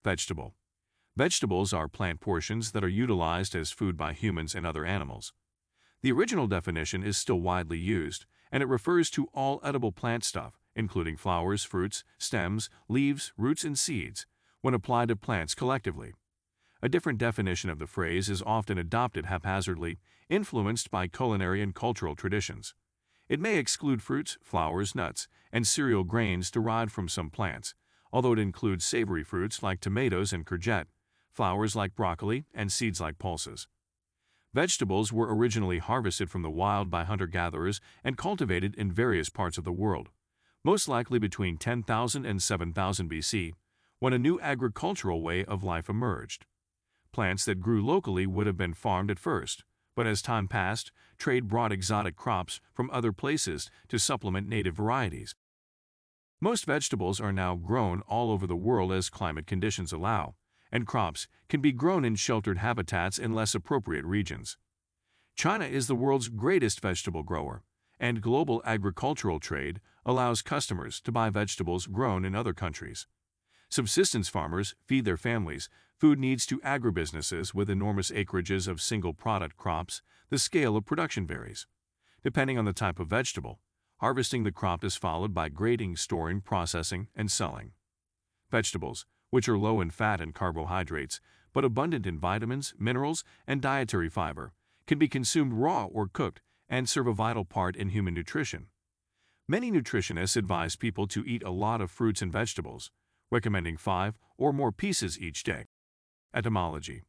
Vegetable. Vegetables are plant portions that are utilized as food by humans and other animals. The original definition is still widely used, and it refers to all edible plant stuff, including flowers, fruits, stems, leaves, roots, and seeds, when applied to plants collectively. A different definition of the phrase is often adopted haphazardly, influenced by culinary and cultural traditions. It may exclude fruits, flowers, nuts, and cereal grains derived from some plants, although it includes savory fruits like tomatoes and courgette, flowers like broccoli, and seeds like pulses. Vegetables were originally harvested from the wild by hunter-gatherers and cultivated in various parts of the world, most likely between 10,000 and 7,000 BC, when a new agricultural way of life emerged. Plants that grew locally would have been farmed at first, but as time passed, trade brought exotic crops from other places to supplement native varieties. Most vegetables are now grown all over the world as climate conditions allow, and crops can be grown in sheltered habitats in less appropriate regions. China is the world's greatest vegetable grower, and global agricultural trade allows customers to buy vegetables grown in other countries. Subsistence farmers feed their families. Food needs to agribusinesses with enormous acreages of single-product crops. The scale of production varies. Depending on the type of vegetable, harvesting the crop is followed by grading, storing, processing, and selling. Vegetables, which are low in fat and carbohydrates, but abundant in vitamins, minerals, and dietary fiber, can be consumed raw or cooked and serve a vital part in human nutrition. Many nutritionists advise people to eat a lot of fruits and vegetables, recommending 5 or more pieces each day. Etymology.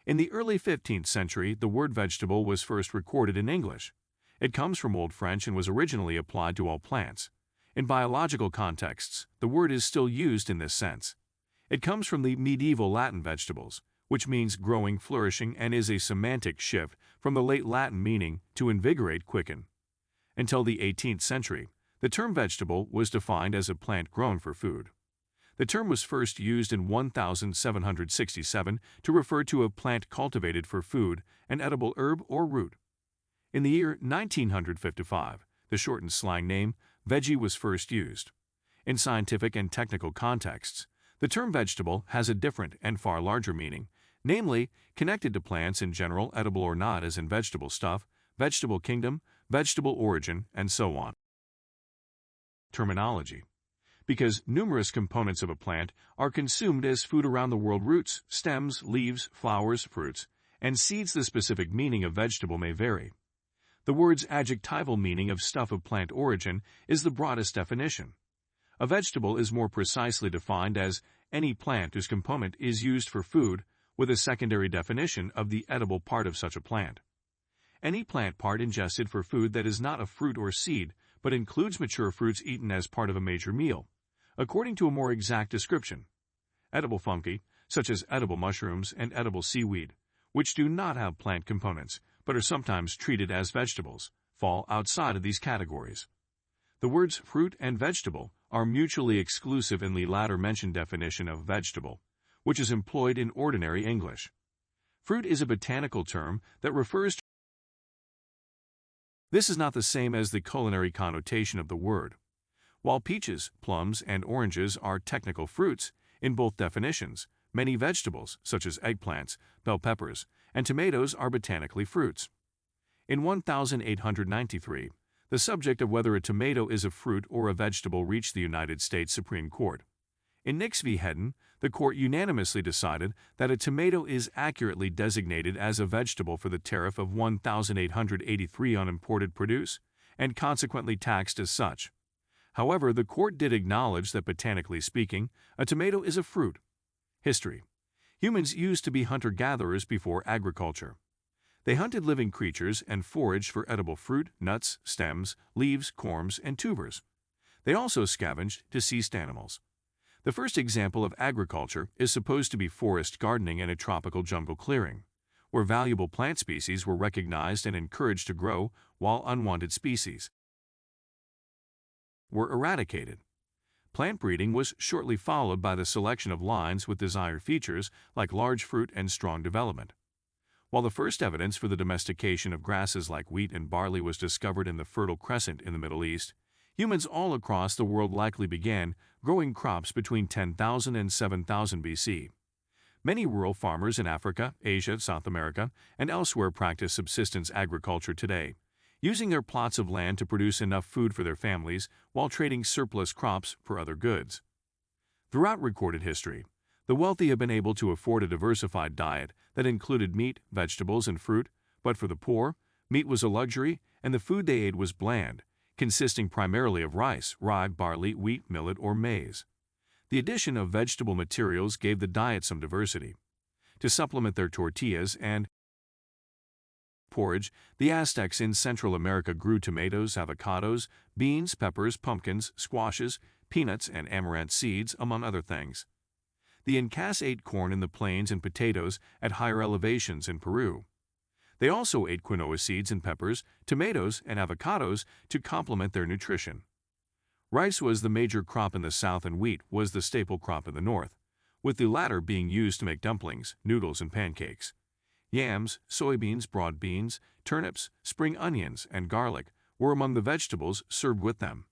In the early 15th century, the word vegetable was first recorded in English. It comes from Old French and was originally applied to all plants. In biological contexts, the word is still used in this sense. It comes from the medieval Latin vegetables, which means growing, flourishing, and is a semantic shift from the late Latin meaning to invigorate, quicken. Until the 18th century, the term vegetable was defined as a plant grown for food. The term was first used in 1767 to refer to a plant cultivated for food, an edible herb or root. In the year 1955, the shortened slang name veggie was first used. In scientific and technical contexts, the term vegetable has a different and far larger meaning, namely, connected to plants in general, edible or not, as in vegetable stuff, vegetable kingdom, vegetable origin, and so on. Terminology. Because numerous components of a plant are consumed as food around the world, roots, stems, leaves, flowers, fruits, and seeds, the specific meaning of vegetable may vary. The word's adjectival meaning of stuff of plant origin is the broadest definition. A vegetable is more precisely defined as any plant whose component is used for food, with a secondary definition of the edible part of such a plant. Any plant part ingested for food that is not a fruit or seed, but includes mature fruits eaten as part of a major meal, according to a more exact description. Edible fungi, such as edible mushrooms and edible seaweed, which do not have plant components, but are sometimes treated as vegetables, fall outside of these categories. The words fruit and vegetable are mutually exclusive in the latter mentioned definition of vegetable, which is employed in ordinary English. Fruit is a botanical term that refers to. This is not the same as the culinary connotation of the word. While peaches, plums, and oranges are technical fruits, in both definitions, many vegetables, such as eggplants, bell peppers, and tomatoes, are botanically fruits. In 1893, the subject of whether a tomato is a fruit or a vegetable reached the United States Supreme Court. In Nix v. Hedden, the court unanimously decided that a tomato is accurately designated as a vegetable for the tariff of $1,883 on imported produce, and consequently taxed as such. However, the court did acknowledge that, botanically speaking, a tomato is a fruit. History. Humans used to be hunter-gatherers before agriculture. They hunted living creatures and foraged for edible fruit, nuts, stems, leaves, corms, and tubers. They also scavenged deceased animals. The first example of agriculture is supposed to be forest gardening in a tropical jungle clearing, where valuable plant species were recognized and encouraged to grow, while unwanted species were eradicated. Plant breeding was shortly followed by the selection of lines with desired features like large fruit and strong development. While the first evidence for the domestication of grasses like wheat and barley was discovered in the Fertile Crescent in the Middle East, Humans all across the world likely began growing crops between 10,000 and 7,000 BC. Many rural farmers in Africa, Asia, South America, and elsewhere practice subsistence agriculture today, using their plots of land to produce enough food for their families while trading surplus crops for other goods. Throughout recorded history, the wealthy have been able to afford a diversified diet that included meat, vegetables, and fruit, but for the poor, meat was a luxury and the food they ate was bland, consisting primarily of rice, rye, barley, wheat, millet, or maize. The addition of vegetable materials gave the diet some diversity. To supplement their tortillas and porridge, the Aztecs in Central America grew tomatoes, avocados, beans, peppers, pumpkins, squashes, peanuts, and amaranth seeds, among other things. The Incas ate corn in the plains and potatoes at higher elevations in Peru. They also ate quinoa seeds and peppers, tomatoes, and avocados to complement their nutrition. Rice was the major crop in the south and wheat was the staple crop in the north, with the latter being used to make dumplings, noodles, and pancakes. Yams, soybeans, broad beans, turnips, spring onions, and garlic were among the vegetables served with them.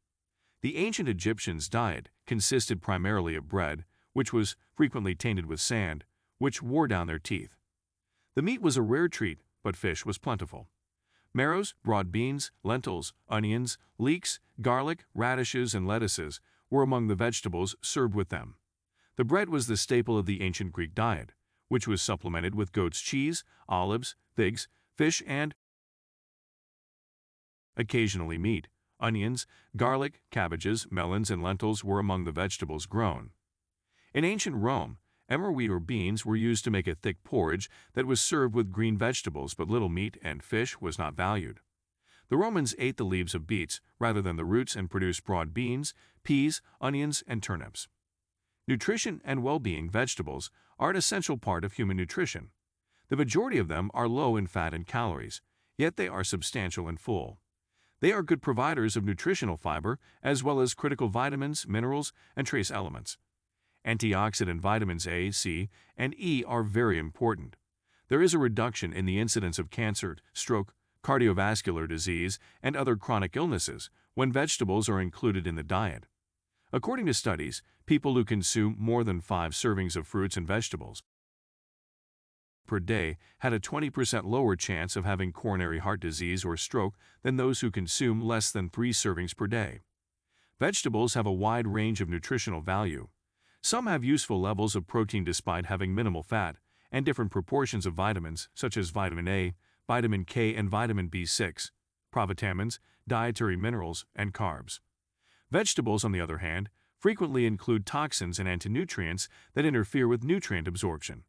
The ancient Egyptians' diet consisted primarily of bread, which was frequently tainted with sand, which wore down their teeth. The meat was a rare treat, but fish was plentiful. Marrows, broad beans, lentils, onions, leeks, garlic, radishes, and lettuces were among the vegetables served with them. The bread was the staple of the ancient Greek diet, which was supplemented with goat's cheese, olives, figs, fish, and occasionally meat. Onions, garlic, cabbages, melons, and lentils were among the vegetables grown. In ancient Rome, emmer wheat or beans were used to make a thick porridge that was served with green vegetables, but little meat and fish was not valued. The Romans ate the leaves of beets rather than the roots and produced broad beans, peas, onions, and turnips. Nutrition and well-being vegetables are an essential part of human nutrition. The majority of them are low in fat and calories, yet they are substantial and full. They are good providers of nutritional fiber as well as critical vitamins, minerals, and trace elements. Antioxidant vitamins A, C, and E are very important. There is a reduction in the incidence of cancer, stroke, cardiovascular disease, and other chronic illnesses when vegetables are included in the diet. According to studies, people who consume more than 5 servings of fruits and vegetables per day had a 20% lower chance of having coronary heart disease or stroke than those who consume less than 3 servings per day. Vegetables have a wide range of nutritional value. Some have useful levels of protein despite having minimal fat, and different proportions of vitamins such as vitamin A, vitamin K, and vitamin B6, provitamins, dietary minerals, and carbs. Vegetables, on the other hand, frequently include toxins and antinutrients that interfere with nutrient absorption.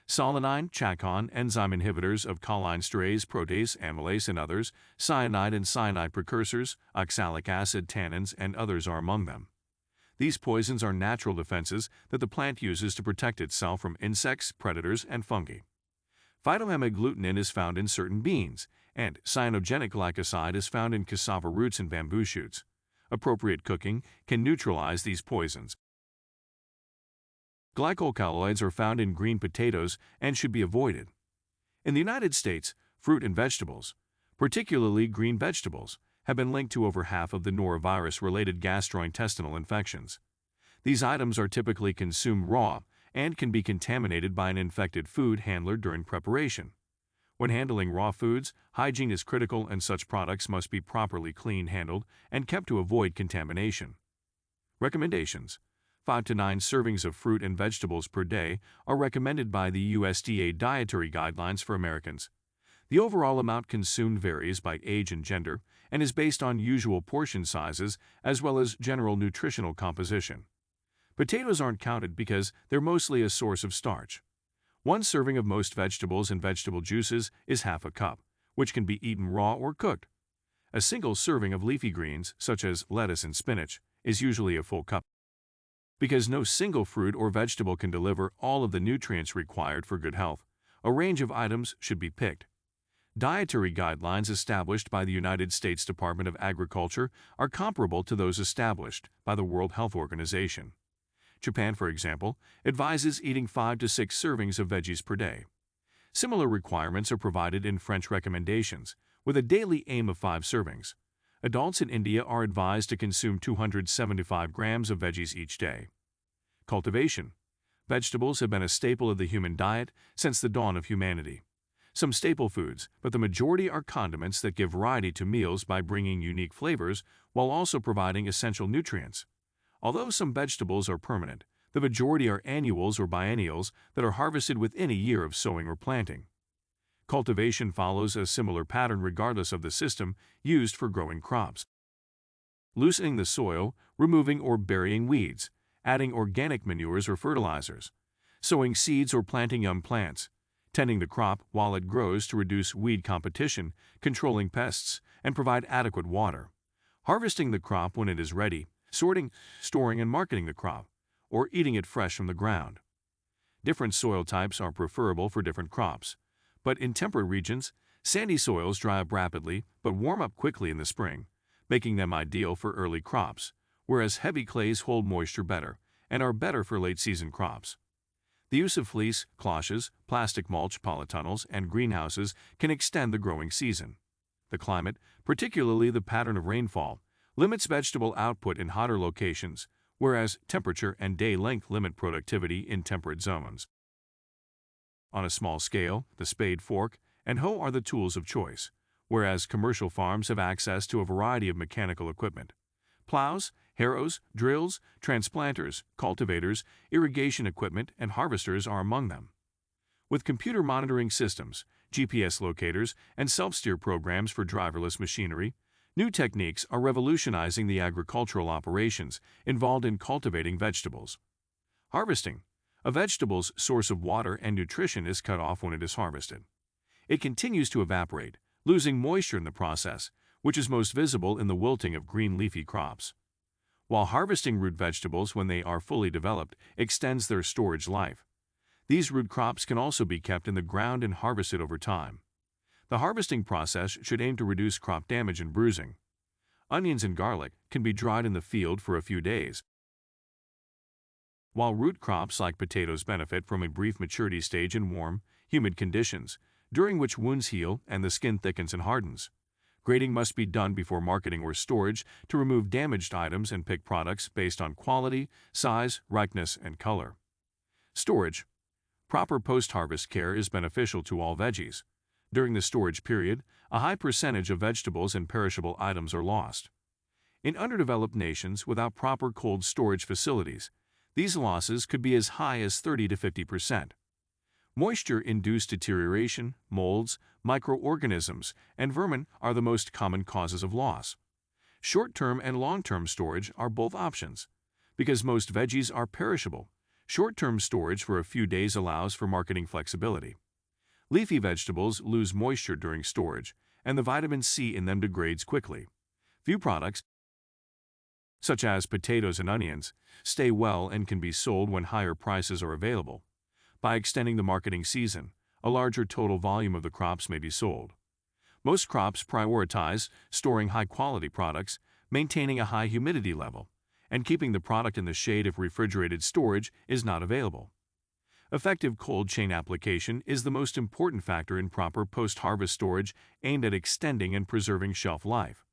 Solanine, chaconne, enzyme inhibitors of cholinesterase, protease, amylase, and others, cyanide and cyanide precursors, oxalic acid, tannins, and others are among them. These poisons are natural defenses that the plant uses to protect itself from insects, predators, and fungi. Phytohemagglutinin is found in certain beans, and cyanogenic glycoside is found in cassava roots and bamboo shoots. Appropriate cooking can neutralize these poisons. Glycoalkaloids are found in green potatoes and should be avoided. In the United States, fruit and vegetables, particularly green vegetables, have been linked to over half of the norovirus-related gastrointestinal infections. These items are typically consumed raw and can be contaminated by an infected food handler during preparation. When handling raw foods, hygiene is critical and such products must be properly cleaned, handled, and kept to avoid contamination. Recommendations: 5 to 9 servings of fruit and vegetables per day are recommended by the USDA Dietary Guidelines for Americans. The overall amount consumed varies by age and gender and is based on usual portion sizes as well as general nutritional composition. Potatoes aren't counted because they're mostly a source of starch. 1 serving of most vegetables and vegetable juices is half a cup, which can be eaten raw or cooked. A single serving of leafy greens, such as lettuce and spinach, is usually a full cup. Because no single fruit or vegetable can deliver all of the nutrients required for good health, a range of items should be picked. Dietary guidelines established by the United States Department of Agriculture are comparable to those established by the World Health Organization. Japan, for example, advises eating 5 to 6 servings of veggies per day. Similar requirements are provided in French recommendations, with a daily aim of 5 servings. Adults in India are advised to consume 275 grams of veggies each day. Cultivation. Vegetables have been a staple of the human diet since the dawn of humanity. Some staple foods, but the majority are condiments that give variety to meals by bringing unique flavors while also providing essential nutrients. Although some vegetables are permanent, the majority are annuals or biennials that are harvested within a year of sowing or planting. Cultivation follows a similar pattern regardless of the system used for growing crops. Loosening the soil, removing or burying weeds, adding organic manures or fertilizers, sowing seeds or planting young plants, tending the crop while it grows to reduce weed competition, controlling pests, and provide adequate water, harvesting the crop when it is ready, sorting, storing, and marketing the crop, or eating it fresh from the ground. Different soil types are preferable for different crops, but in temperate regions, sandy soils dry up rapidly but warm up quickly in the spring, making them ideal for early crops, whereas heavy clays hold moisture better and are better for late-season crops. The use of fleece, cloches, plastic mulch, polytunnels, and greenhouses can extend the growing season. The climate, particularly the pattern of rainfall, limits vegetable output in hotter locations, whereas temperature and day length limit productivity in temperate zones. On a small scale, the spade, fork, and hoe are the tools of choice, whereas commercial farms have access to a variety of mechanical equipment. Plows, harrows, drills, transplanters, cultivators, irrigation equipment, and harvesters are among them. With computer monitoring systems, GPS locators, and self-steer programs for driverless machinery, new techniques are revolutionizing the agricultural operations involved in cultivating vegetables. Harvesting. A vegetable's source of water and nutrition is cut off when it is harvested. It continues to evaporate, losing moisture in the process, which is most visible in the wilting of green leafy crops. While harvesting root vegetables when they are fully developed extends their storage life. These root crops can also be kept in the ground and harvested over time. The harvesting process should aim to reduce crop damage and bruising. Onions and garlic can be dried in the field for a few days. While root crops like potatoes benefit from a brief maturity stage in warm, humid conditions, during which wounds heal and the skin thickens and hardens, grading must be done before marketing or storage to remove damaged items and pick products based on quality, size, ripeness, and color. Storage. Proper post-harvest care is beneficial to all veggies. During the storage period, a high percentage of vegetables and perishable items are lost. In underdeveloped nations without proper cold storage facilities, these losses could be as high as 30 to 50%. Moisture-induced deterioration, molds, microorganisms, and vermin are the most common causes of loss. Short-term and long-term storage are both options. Because most veggies are perishable, short-term storage for a few days allows for marketing flexibility. Leafy vegetables lose moisture during storage, and the vitamin C in them degrades quickly. Few products, such as potatoes and onions, stay well and can be sold when higher prices are available. By extending the marketing season, a larger total volume of the crops may be sold. Most crops prioritize storing high-quality products, maintaining a high humidity level, and keeping the product in the shade if refrigerated storage is not available. Effective cold chain application is the most important factor in proper post-harvest storage aimed at extending and preserving shelf life.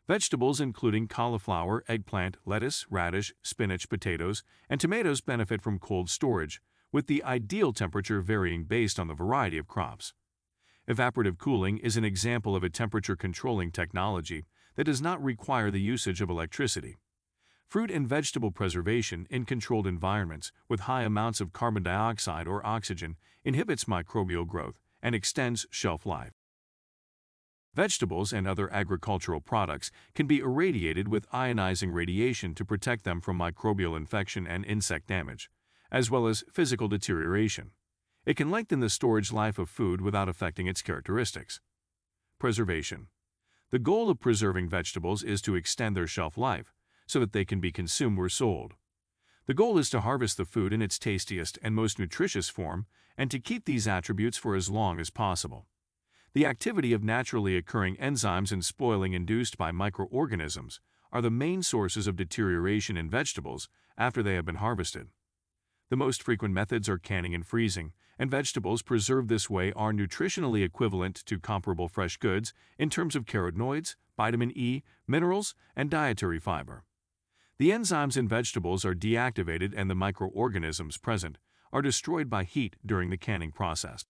Vegetables including cauliflower, eggplant, lettuce, radish, spinach, potatoes, and tomatoes benefit from cold storage, with the ideal temperature varying based on the variety of crops. Evaporative cooling is an example of a temperature-controlling technology that does not require the usage of electricity. Fruit and vegetable preservation in controlled environments with high amounts of carbon dioxide or oxygen inhibits microbial growth and extends shelf life. Vegetables and other agricultural products can be irradiated with ionizing radiation to protect them from microbial infection and insect damage, as well as physical deterioration. It can lengthen the storage life of food without affecting its characteristics. Preservation. The goal of preserving vegetables is to extend their shelf life so that they can be consumed or sold. The goal is to harvest the food in its tastiest and most nutritious form and to keep these attributes for as long as possible. The activity of naturally occurring enzymes and spoiling induced by microorganisms are the main sources of deterioration in vegetables after they have been harvested. The most frequent methods are canning and freezing, and vegetables preserved this way are nutritionally equivalent to comparable fresh goods in terms of carotenoids, vitamin E, minerals, and dietary fiber. The enzymes in vegetables are deactivated and the microorganisms present are destroyed by heat during the canning process.